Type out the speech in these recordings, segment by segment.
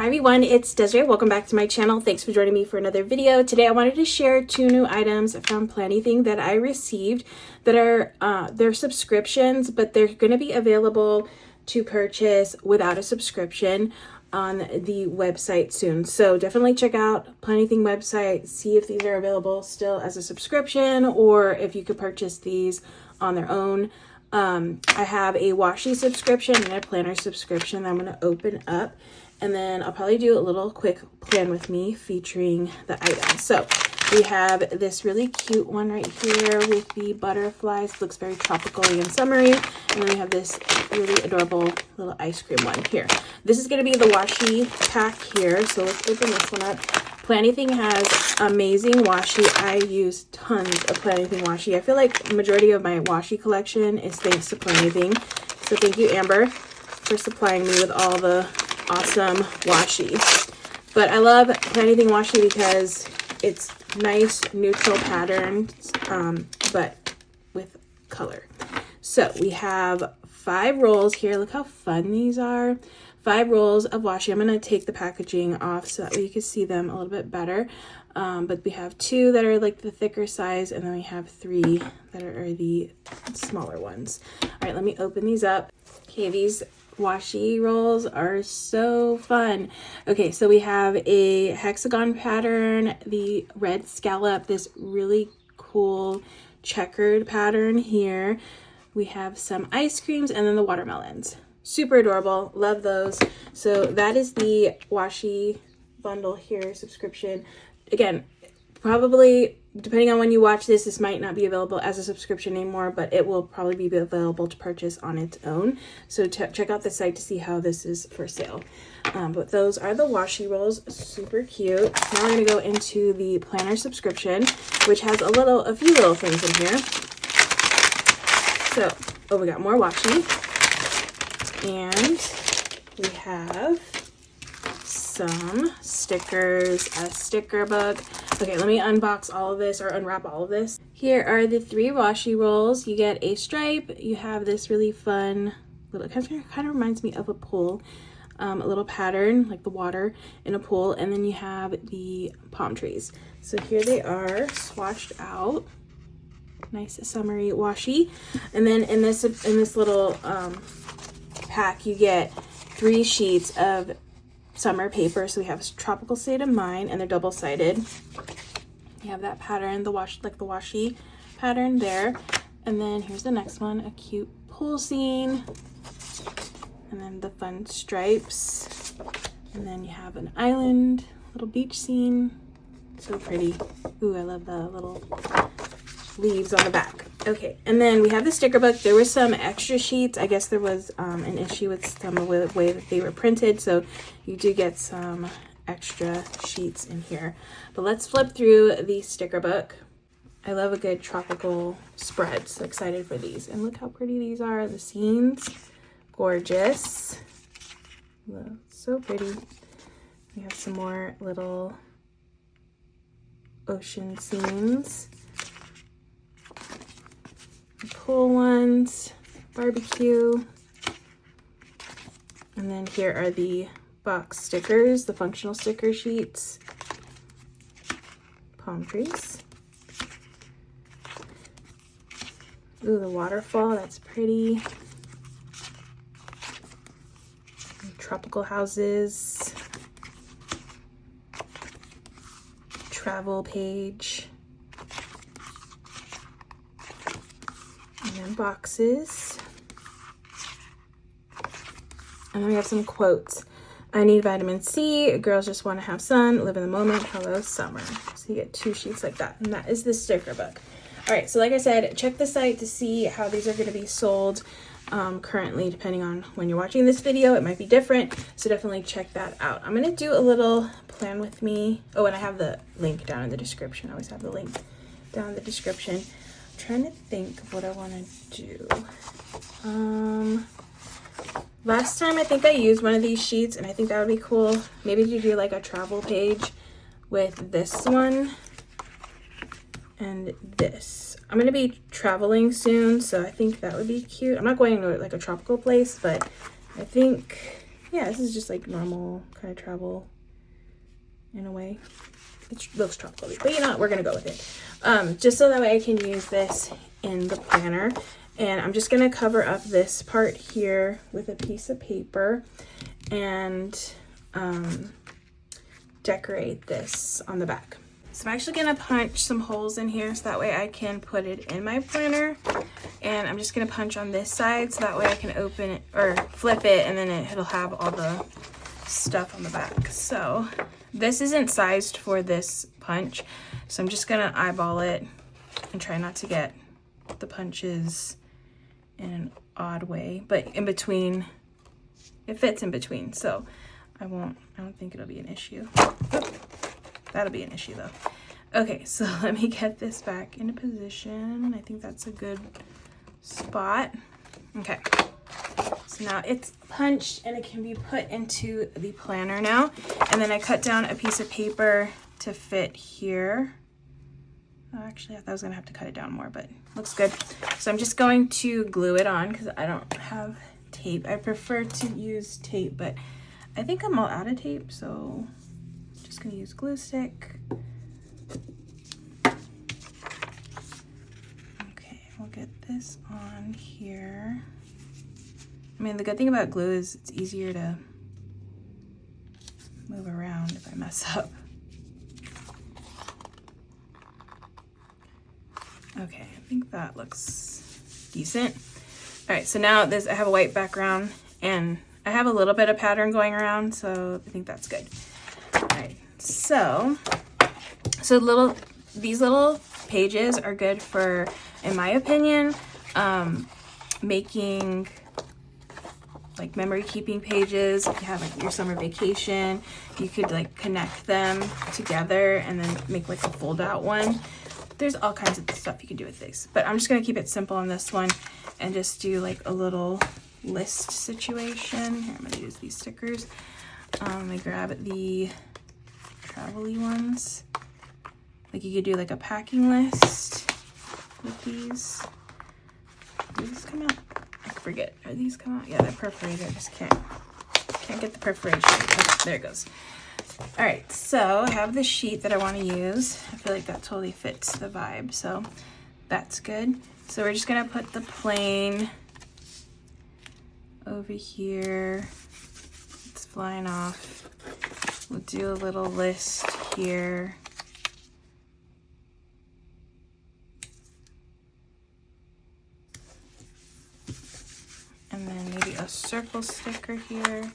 Hi everyone, it's Desiree. Welcome back to my channel. Thanks for joining me for another video. Today I wanted to share 2 new items from Planything that I received that are they're subscriptions, but they're going to be available to purchase without a subscription on the website soon. So definitely check out Planything website, see if these are available still as a subscription or if you could purchase these on their own. I have a Washi subscription and a planner subscription that I'm going to open up. And then I'll probably do a little quick plan with me featuring the items. So we have this really cute one right here with the butterflies. Looks very tropical and summery. And then we have this really adorable little ice cream one here. This is going to be the Washi pack here. So let's open this one up. Planything has amazing washi. I use tons of Planything washi. I feel like the majority of my washi collection is thanks to Planything. So thank you, Amber, for supplying me with all the awesome washi. But I love Planything washi because it's nice neutral patterns, but with color. So we have 5 rolls here. Look how fun these are. 5 rolls of washi. I'm going to take the packaging off so that way you can see them a little bit better. But we have 2 that are like the thicker size, and then we have 3 that are the smaller ones. All right, let me open these up. Okay, these washi rolls are so fun. Okay, so we have a hexagon pattern, the red scallop, this really cool checkered pattern here. We have some ice creams and then the watermelons. Super adorable. Love those. So that is the washi bundle here, subscription. Again, probably depending on when you watch this, this might not be available as a subscription anymore, but it will probably be available to purchase on its own. So check out the site to see how this is for sale. But those are the washi rolls. Super cute. Now we're going to go into the planner subscription, which has a few little things in here. So, we got more washi. And we have some stickers, a sticker book. Okay, let me unbox all of this or unwrap all of this. Here are the 3 washi rolls. You get a stripe. You have this really fun little, kind of reminds me of a pool, a little pattern like the water in a pool, and then you have the palm trees. So here they are swatched out. Nice summery washi. And then in this little pack, you get 3 sheets of summer paper. So we have a tropical state of mind, and they're double-sided. You have that pattern, the washi pattern there. And then here's the next one, a cute pool scene. And then the fun stripes. And then you have an island, little beach scene. So pretty. Ooh, I love the little leaves on the back. Okay, and then we have the sticker book. There were some extra sheets. I guess there was an issue with some of the way that they were printed, so you do get some extra sheets in here. But let's flip through the sticker book. I love a good tropical spread, so excited for these. And look how pretty these are. The scenes, gorgeous. So pretty. We have some more little ocean scenes. Pool ones, barbecue, and then here are the box stickers, the functional sticker sheets, palm trees. Ooh, the waterfall, that's pretty. Tropical houses, travel page. And then boxes. And then we have some quotes. I need vitamin C. Girls just want to have sun. Live in the moment. Hello, summer. So you get 2 sheets like that. And that is the sticker book. All right. So like I said, check the site to see how these are going to be sold. Currently, depending on when you're watching this video, it might be different. So definitely check that out. I'm going to do a little plan with me. Oh, and I have the link down in the description. I always have the link down in the description. Trying to think of what I want to do. Last time I think I used one of these sheets, and I think that would be cool. Maybe to do like a travel page with this one and this. I'm gonna be traveling soon, so I think that would be cute. I'm not going to like a tropical place, but I think yeah, this is just like normal kind of travel in a way. It looks tropical, but you know what, we're gonna go with it. Just so that way I can use this in the planner. And I'm just gonna cover up this part here with a piece of paper and decorate this on the back. So I'm actually gonna punch some holes in here so that way I can put it in my planner. And I'm just gonna punch on this side so that way I can open it or flip it, and then it'll have all the stuff on the back. So this isn't sized for this punch, so I'm just gonna eyeball it and try not to get the punches in an odd way, but in between, it fits in between, so I don't think it'll be an issue. That'll be an issue though. Okay, so let me get this back into position. I think that's a good spot. Okay. So now it's punched and it can be put into the planner now. And then I cut down a piece of paper to fit here. Oh, actually, I thought I was gonna have to cut it down more, but looks good. So I'm just going to glue it on because I don't have tape. I prefer to use tape, but I think I'm all out of tape, so I'm just gonna use glue stick. Okay, we'll get this on here. I mean, the good thing about glue is it's easier to move around if I mess up. Okay, I think that looks decent. All right, so now this, I have a white background and I have a little bit of pattern going around, so I think that's good. All right, so these little pages are good for, in my opinion, making like memory keeping pages. If you have like your summer vacation, you could like connect them together and then make like a fold out one. There's all kinds of stuff you can do with this, but I'm just gonna keep it simple on this one and just do like a little list situation. Here, I'm gonna use these stickers. Let me grab the travel-y ones. Like you could do like a packing list with these. Do these come out? I forget. Are these come out? Yeah, they're perforated. I just can't get the perforation. Okay, there it goes. All right, so I have the sheet that I want to use. I feel like that totally fits the vibe, so that's good. So we're just gonna put the plane over here. It's flying off. We'll do a little list here. And then maybe a circle sticker here.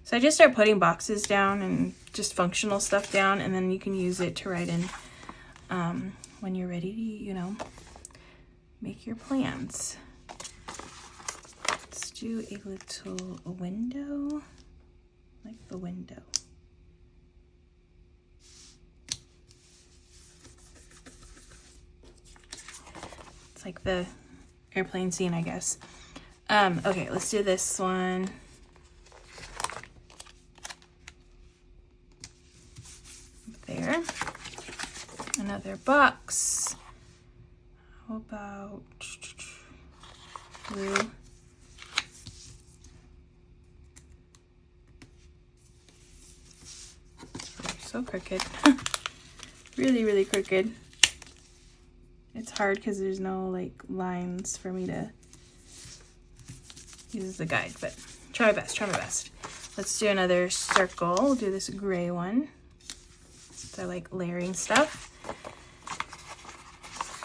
So I just start putting boxes down and just functional stuff down, and then you can use it to write in when you're ready to, you know, make your plans. Let's do a little window, like the window. It's like the airplane scene, I guess. Okay, let's do this one. There. Another box. How about blue? So crooked. Really, really crooked. It's hard because there's no like lines for me to use as a guide, but try my best, try my best. Let's do another circle. We'll do this gray one. So I like layering stuff.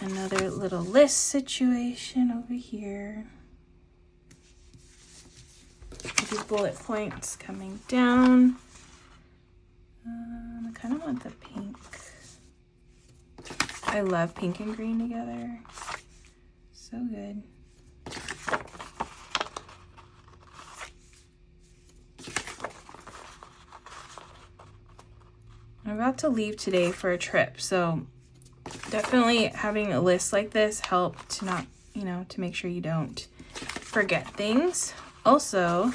Another little list situation over here. These bullet points coming down. I kind of want the pink. I love pink and green together. So good. I'm about to leave today for a trip, so definitely having a list like this helped to not, you know, to make sure you don't forget things. Also,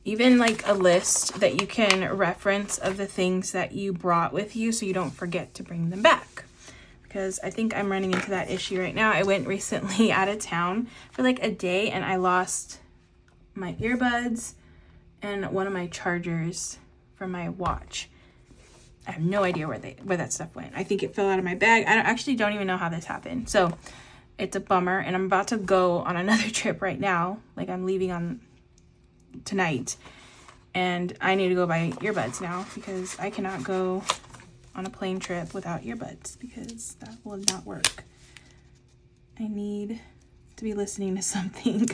even like a list that you can reference of the things that you brought with you so you don't forget to bring them back. Because I think I'm running into that issue right now. I went recently out of town for like a day and I lost my earbuds, and one of my chargers from my watch. I have no idea where that stuff went. I think it fell out of my bag. I actually don't even know how this happened. So it's a bummer, and I'm about to go on another trip right now. Like, I'm leaving on tonight, and I need to go buy earbuds now because I cannot go on a plane trip without earbuds because that will not work. I need to be listening to something.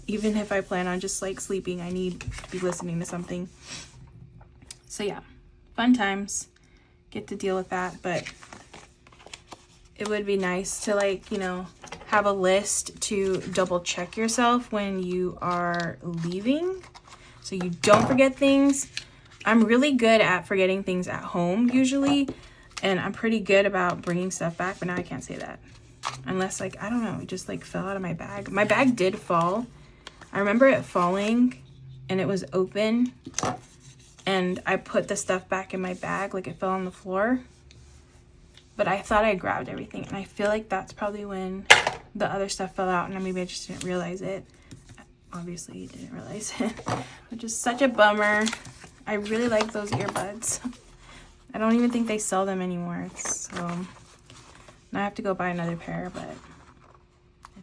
Even if I plan on just like sleeping, I need to be listening to something. So yeah, fun times, get to deal with that, but it would be nice to, like, you know, have a list to double check yourself when you are leaving so you don't forget things. I'm really good at forgetting things at home usually, and I'm pretty good about bringing stuff back, but now I can't say that. Unless, like, I don't know, it just like fell out of my bag. My bag did fall. I remember it falling and it was open, and I put the stuff back in my bag, like it fell on the floor. But I thought I grabbed everything, and I feel like that's probably when the other stuff fell out, and maybe I just didn't realize it. Obviously, didn't realize it, which is such a bummer. I really like those earbuds. I don't even think they sell them anymore, so now I have to go buy another pair, but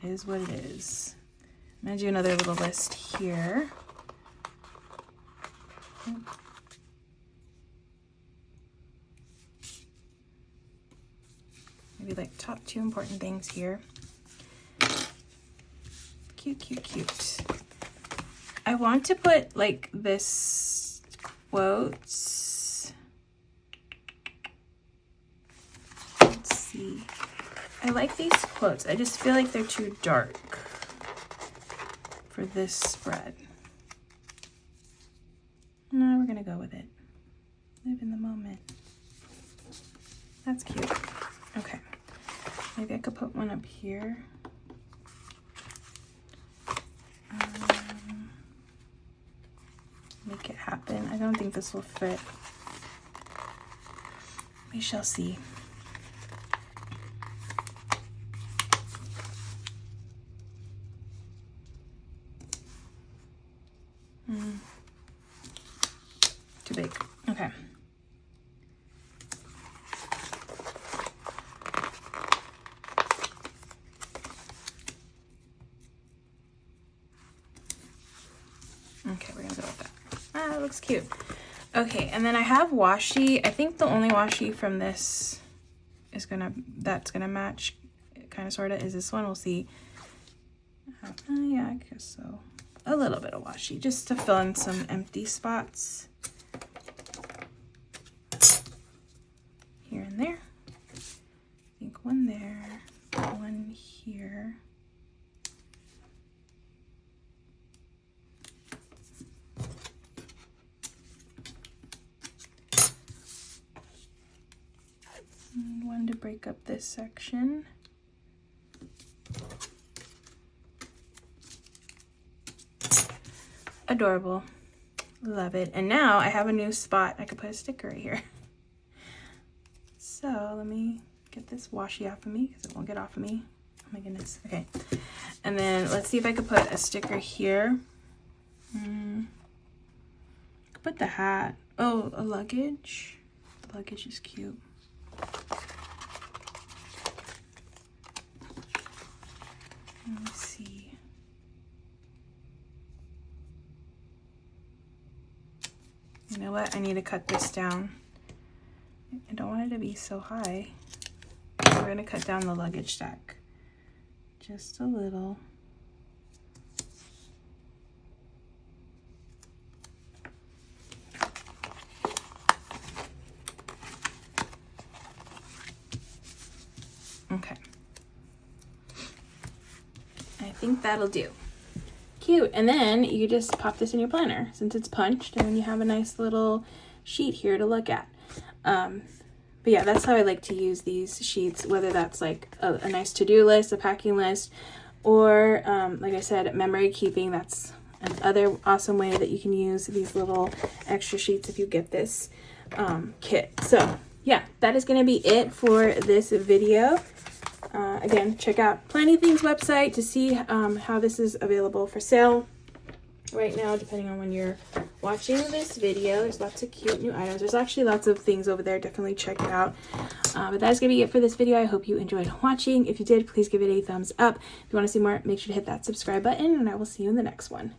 it is what it is. I'm gonna do another little list here. Maybe like top 2 important things here. Cute, cute, cute. I want to put like this quotes. Let's see. I like these quotes. I just feel like they're too dark for this spread. No, we're gonna go with it. Live in the moment. That's cute. Okay. Maybe I could put one up here. Make it happen. I don't think this will fit. We shall see. Too big. Okay. Okay, we're gonna go with that. Ah, it looks cute. Okay, and then I have washi. I think the only washi from this is that's gonna match, kind of, sort of, is this one. We'll see. Yeah, I guess so. A little bit of washi just to fill in some empty spots here and there. I think one there, one here. And one to break up this section. Adorable. Love it. And now I have a new spot. I could put a sticker right here. So let me get this washi off of me because it won't get off of me. Oh my goodness. Okay. And then let's see if I could put a sticker here. Put the hat. Oh, a luggage. The luggage is cute. Let me see. You know what? I need to cut this down. I don't want it to be so high. We're going to cut down the luggage stack just a little. Okay. I think that'll do. Cute. And then you just pop this in your planner since it's punched, and then you have a nice little sheet here to look at. But yeah, that's how I like to use these sheets, whether that's like a nice to-do list, a packing list, or like I said, memory keeping. That's another awesome way that you can use these little extra sheets if you get this kit. So yeah, that is going to be it for this video. Again, check out Planything's website to see how this is available for sale. right now, depending on when you're watching this video. There's lots of cute new items. There's actually lots of things over there. Definitely check it out. But that's gonna be it for this video. I hope you enjoyed watching. If you did, please give it a thumbs up. If you want to see more, make sure to hit that subscribe button, and I will see you in the next one.